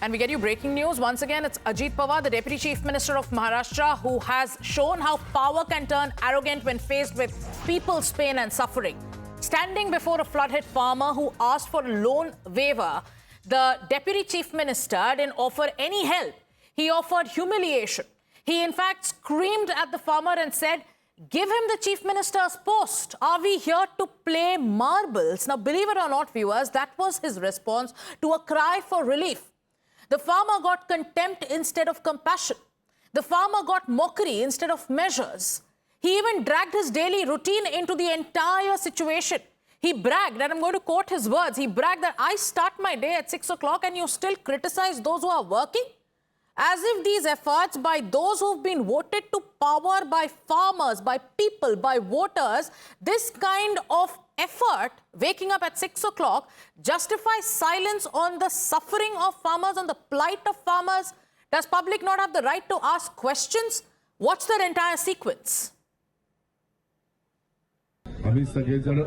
And we get you breaking news. Once again, it's Ajit Pawar, the Deputy Chief Minister of Maharashtra, who has shown how power can turn arrogant when faced with people's pain and suffering. Standing before a flood-hit farmer who asked for a loan waiver, the Deputy Chief Minister didn't offer any help. He offered humiliation. He, in fact, screamed at the farmer and said, "Give him the Chief Minister's post. Are we here to play marbles?" Now, believe it or not, viewers, that was his response to a cry for relief. The farmer got contempt instead of compassion. The farmer got mockery instead of measures. He even dragged his daily routine into the entire situation. He bragged, and I'm going to quote his words, he bragged that I start my day at 6 o'clock and you still criticize those who are working? As if these efforts by those who've been voted to power by farmers, by people, by voters, this kind of effort, waking up at 6 o'clock, justifies silence on the suffering of farmers, on the plight of farmers? Does public not have the right to ask questions? Watch the entire sequence. आम्ही सगळेजण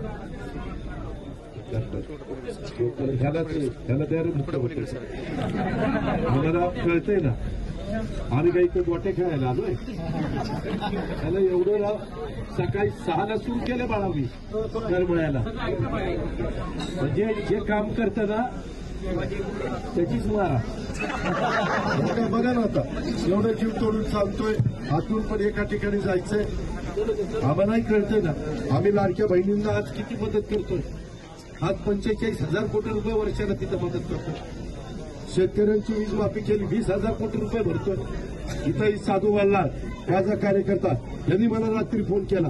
ह्याला द्यायला मुक्त होते. मला कळतंय ना, आम्ही काही तर गोटे खेळायला आलोय. त्याला एवढं सकाळी 6ला सुरू केलं बाळावी करमळ्याला. म्हणजे जे काम करतं ना त्याचीच मारा. बघा ना, आता एवढं जीव तोडून चालतोय, आतून पण एका ठिकाणी जायचंय. आम्हालाही कळतंय ना, आम्ही लाडक्या बहिणींना आज किती मदत करतोय. आज 45,000 कोटी रुपये वर्षाला तिथं मदत करतोय. शेतकऱ्यांची वीज माफी केली, 20,000 कोटी रुपये भरतोय. इथंही साधू वाल्ला माझा कार्यकर्ता यांनी मला रात्री फोन केला.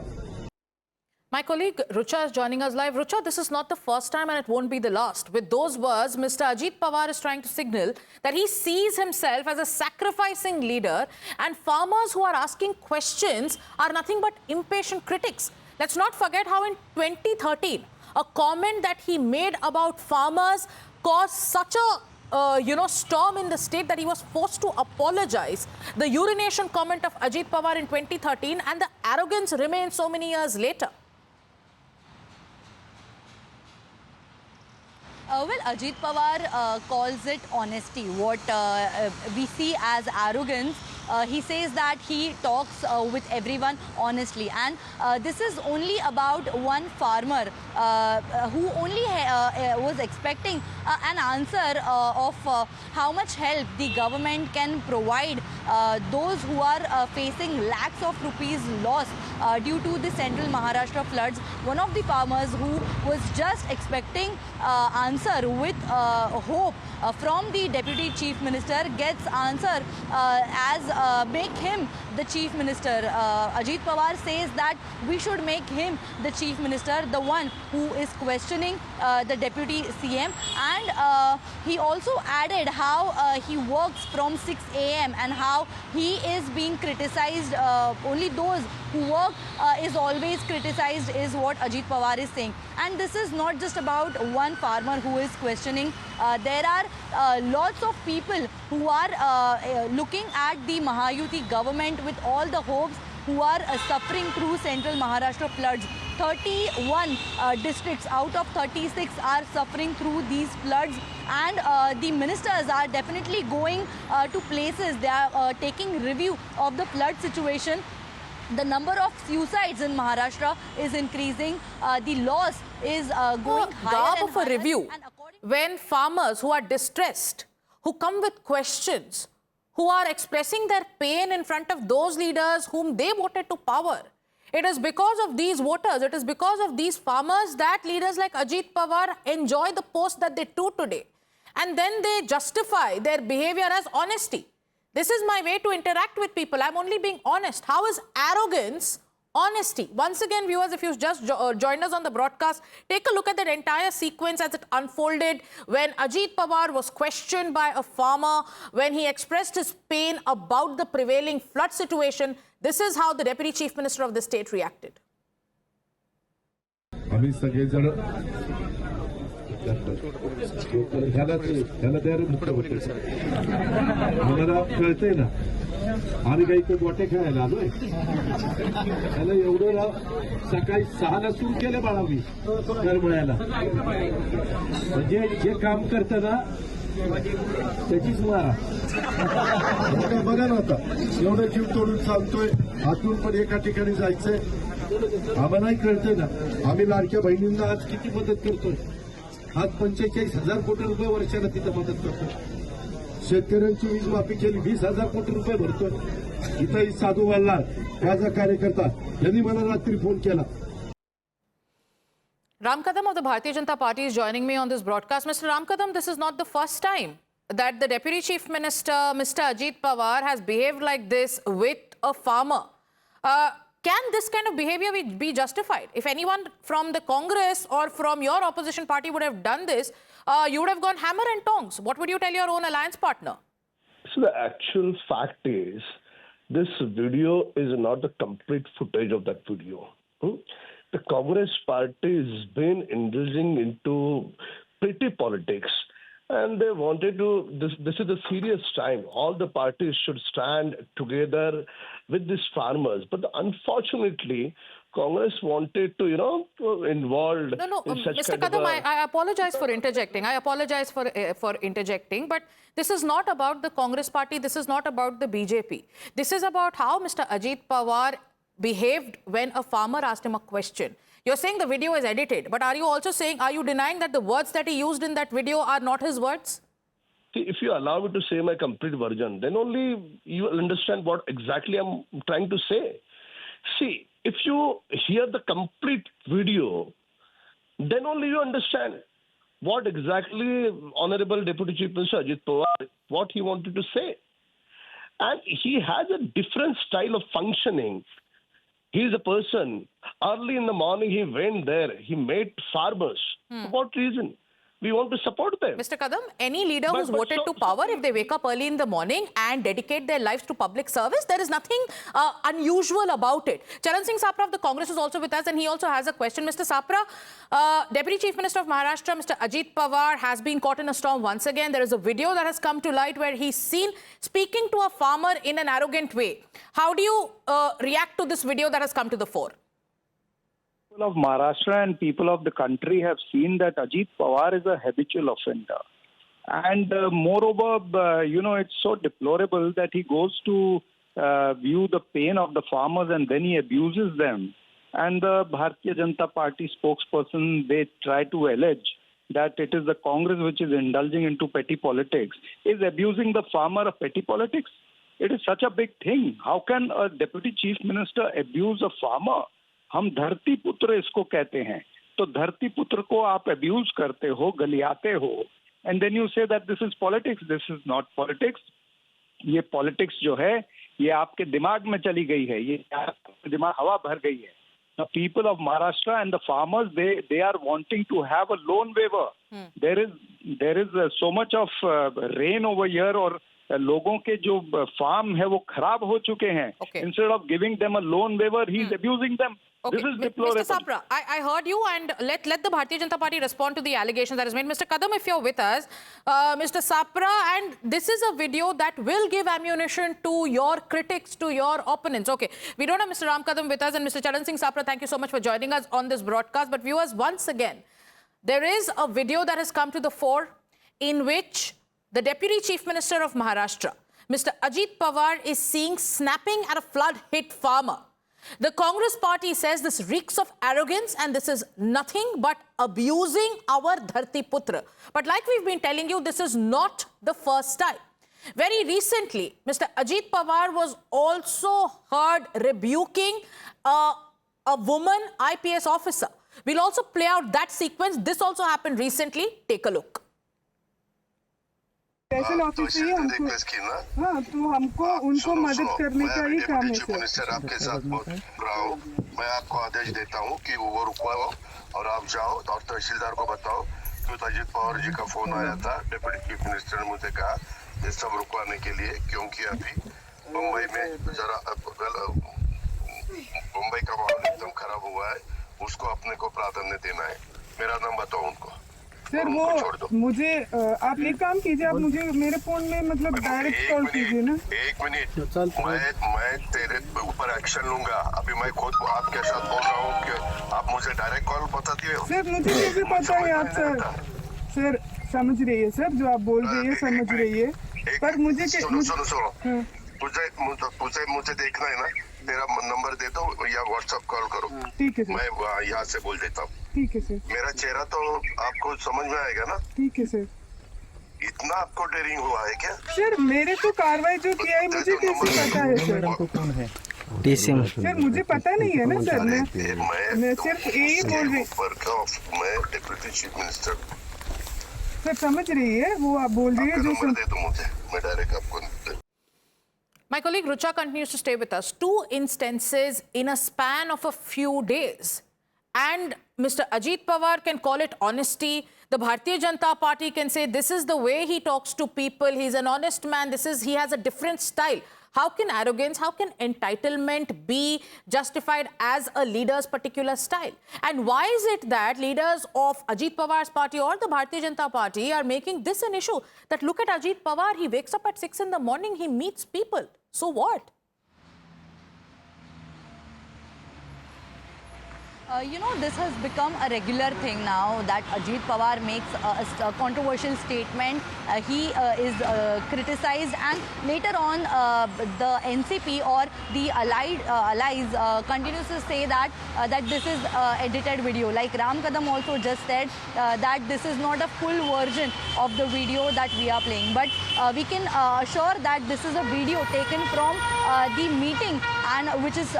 My colleague Rucha is joining us live. Rucha, this is not the first time and it won't be the last. With those words, Mr. Ajit Pawar is trying to signal that he sees himself as a sacrificing leader, and farmers who are asking questions are nothing but impatient critics. Let's not forget how in 2013, a comment that he made about farmers caused such a storm in the state that he was forced to apologize. The urination comment of Ajit Pawar in 2013, and the arrogance remains so many years later. Well, Ajit Pawar calls it honesty. What we see as arrogance, he says that he talks with everyone honestly. And this is only about one farmer who only was expecting an answer of how much help the government can provide those who are facing lakhs of rupees loss due to the central Maharashtra floods. One of the farmers who was just expecting answer with hope from the Deputy Chief Minister gets answer as make him the Chief Minister. Ajit Pawar says that we should make him the Chief Minister, the one who is questioning the Deputy CM. And he also added how he works from 6 a.m. and how he is being criticized. Only those who work is always criticized is what Ajit Pawar is saying. And this is not just about one farmer who is questioning. There are lots of people who are looking at the Mahayuti government with all the hopes, who are suffering through central Maharashtra floods. 31 districts out of 36 are suffering through these floods, and the ministers are definitely going to places. They are taking review of the flood situation. The number of suicides in Maharashtra is increasing. The loss is going higher and For higher. review, when farmers who are distressed, who come with questions, who are expressing their pain in front of those leaders whom they voted to power, it is because of these voters, it is because of these farmers that leaders like Ajit Pawar enjoy the post that they do today. And then they justify their behavior as honesty. This is my way to interact with people. I'm only being honest. How is arrogance honesty? Once again, viewers, if you just joined us on the broadcast, take a look at that entire sequence as it unfolded when Ajit Pawar was questioned by a farmer, when he expressed his pain about the prevailing flood situation. This is how the Deputy Chief Minister of the state reacted. आम्ही सगळेजण ह्याला द्यायला मुक्त होते. मला कळतंय ना, आम्ही काही तर गोटे खेळायला आलोय. त्याला एवढं सकाळी 6ला सुरू केलं बाळावी करमळ्याला. म्हणजे जे काम करतं ना त्याचीच मारा. आता बघा ना, आता एवढं जीव तोडून चालतोय, आतून पण एका ठिकाणी जायचंय. आम्हालाही कळतंय ना, आम्ही लाडक्या बहिणींना आज किती मदत करतोय. आज 45,000 कोटी रुपये वर्षाला तिथं मदत करतोय. शेतकऱ्यांची वीज माफी केली, 20,000 कोटी रुपये भरतोय. इथंही साधू वल्लाळ माझा कार्यकर्ता यांनी मला रात्री फोन केला. Ram Kadam of the Bharatiya Janata Party is joining me on this broadcast. Mr. Ram Kadam, this is not the first time that the Deputy Chief Minister, Mr. Ajit Pawar, has behaved like this with a farmer. Can this kind of behavior be justified? If anyone from the Congress or from your opposition party would have done this, you would have gone hammer and tongs. What would you tell your own alliance partner? So the actual fact is, this video is not the complete footage of that video. The Congress party has been indulging into petty politics, and they wanted to. This is a serious time. All the parties should stand together with these farmers. But unfortunately, Congress wanted to, involved in such Mr. kind Kadam, of I apologize for interjecting. I apologize for interjecting, but this is not about the Congress party. This is not about the BJP. This is about how Mr. Ajit Pawar behaved when a farmer asked him a question. You're saying the video is edited, but are you denying that the words that he used in that video are not his words? See, if you allow me to say my complete version, then only you will understand what exactly I'm trying to say. See, if you hear the complete video, then only you understand what exactly Honorable Deputy Chief Minister Ajit Pawar, what he wanted to say. And he has a different style of functioning. He is a person, early in the morning he went there, he met farmers. For what reason? We want to support them. Mr. Kadam, any leader who's voted to power, if they wake up early in the morning and dedicate their lives to public service, there is nothing unusual about it. Charan Singh Sapra of the Congress is also with us, and he also has a question. Mr. Sapra, Deputy Chief Minister of Maharashtra, Mr. Ajit Pawar, has been caught in a storm once again. There is a video that has come to light where he's seen speaking to a farmer in an arrogant way. How do you react to this video that has come to the fore? People of Maharashtra and people of the country have seen that Ajit Pawar is a habitual offender. And moreover, it's so deplorable that he goes to view the pain of the farmers and then he abuses them. And the Bharatiya Janata Party spokesperson, they try to allege that it is the Congress which is indulging into petty politics. Is abusing the farmer of petty politics? It is such a big thing. How can a Deputy Chief Minister abuse a farmer? हम धरती पुत्र इसको कहते हैं. तो धरती पुत्र को आप अब्यूज करते हो, गलियाते हो, and then you say that this is politics. This is not politics. ये पॉलिटिक्स जो है ये आपके दिमाग में चली गई है, ये आपके दिमाग हवा भर गई है. The people of Maharashtra and the farmers, they are wanting to have a loan waiver. There is so much of rain over here, और लोगों के जो फार्म है वो खराब हो चुके हैं. Instead of giving them a loan waiver, he is abusing them. Okay. This is deplorable. Mr. Sapra, I heard you, and let the Bharatiya Janata Party respond to the allegations that is made. Mr. Kadam, if you're with us, Mr. Sapra, and this is a video that will give ammunition to your critics, to your opponents. Okay, we don't have Mr. Ram Kadam with us, and Mr. Charan Singh Sapra, thank you so much for joining us on this broadcast. But viewers, once again, there is a video that has come to the fore in which the Deputy Chief Minister of Maharashtra, Mr. Ajit Pawar, is seen snapping at a flood-hit farmer. The Congress party says this reeks of arrogance and this is nothing but abusing our Dharti Putra. But like we've been telling you, this is not the first time. Very recently, Mr. Ajit Pawar was also heard rebuking a woman IPS officer. We'll also play out that sequence. This also happened recently. Take a look. Special officer ही हमको, हाँ, तो हमको उनको मदद करने का ही काम है सर. मिनिस्टर आपके साथ बहुत रहा हूँ. मैं आपको आदेश देता हूँ कि वो रुकवाओ और आप जाओ और तहसीलदार को बताओ कि अजित पवार जी का फोन आया था. डिप्टी चीफ मिनिस्टर ने मुझे कहा ये सब रुकवाने के लिए, क्योंकि अभी मुंबई में जरा मुंबई का माहौल एकदम खराब हुआ है, उसको अपने को प्राधान्य देना है. मेरा नाम बताओ उनको. सर वो मुझे आप एक काम कीजिए, आप मुझे मेरे फोन में मतलब डायरेक्ट कॉल कीजिए ना. एक मिनट, मैं तेरे ऊपर एक्शन लूंगा. अभी मैं खुद आपके साथ बोल रहा हूँ कि आप मुझे डायरेक्ट कॉल बता दिए. सर मुझे कैसे पता है आप? सर समझ रही है सर, जो आप बोल रही है समझ रही है, पर मुझे सुनो हाँ। मुझे देखना है ना, तेरा नंबर दे दो या व्हाट्सएप कॉल करो। ठीक है सर। मैं यहाँ से बोल देता हूँ। ठीक है सर। मेरा चेहरा तो आपको समझ में आएगा ना? ठीक है सर। इतना आपको डेयरिंग हुआ है क्या? सर मेरे तो कार्रवाई जो किया है मुझे कैसे पता है सर? कौन है? सर मुझे पता नहीं है ना सर, मैं सिर्फ यही बोल रही। मैं डिप्टी चीफ मिनिस्टर। सर समझ रही है वो आप बोल रही है जो नंबर दे दो मुझे, मैं डायरेक्ट आपको। My colleague Rucha continues to stay with us. 2 instances in a span of a few days. And Mr. Ajit Pawar can call it honesty. The Bharatiya Janata Party can say this is the way he talks to people. He's an honest man. He has a different style. How can arrogance, how can entitlement be justified as a leader's particular style? And why is it that leaders of Ajit Pawar's party or the Bharatiya Janata Party are making this an issue? That look at Ajit Pawar, he wakes up at 6 in the morning, he meets people. So what? This has become a regular thing now that Ajit Pawar makes a controversial statement. He is criticized, and later on the NCP or the allies continues to say that this is edited video. Like Ram Kadam also just said that this is not a full version of the video that we are playing. But we can assure that this is a video taken from the meeting, and which is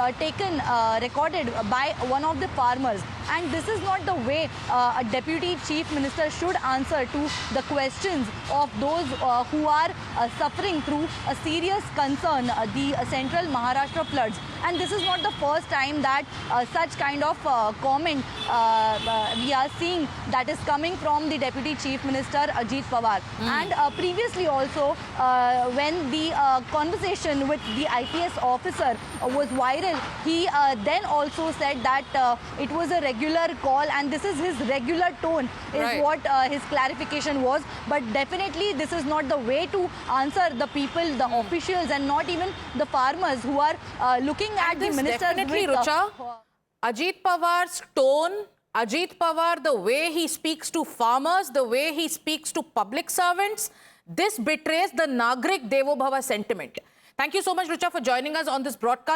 recorded by one of the farmers. And this is not the way a deputy chief minister should answer to the questions of those who are suffering through a serious concern, the central Maharashtra floods. And this is not the first time that such kind of comment we are seeing that is coming from the deputy chief minister Ajit Pawar. And previously also when the conversation with the IPS officer was viral, he then also said that it was a regular call and this is his regular tone is Right. what his clarification was. But definitely this is not the way to answer the people, the officials, and not even the farmers who are looking at the This ministers definitely, with, Rucha, Ajit Pawar's tone, Ajit Pawar, the way he speaks to farmers, the way he speaks to public servants, this betrays the Nagrik Devo Bhava sentiment. Thank you so much, Rucha, for joining us on this broadcast.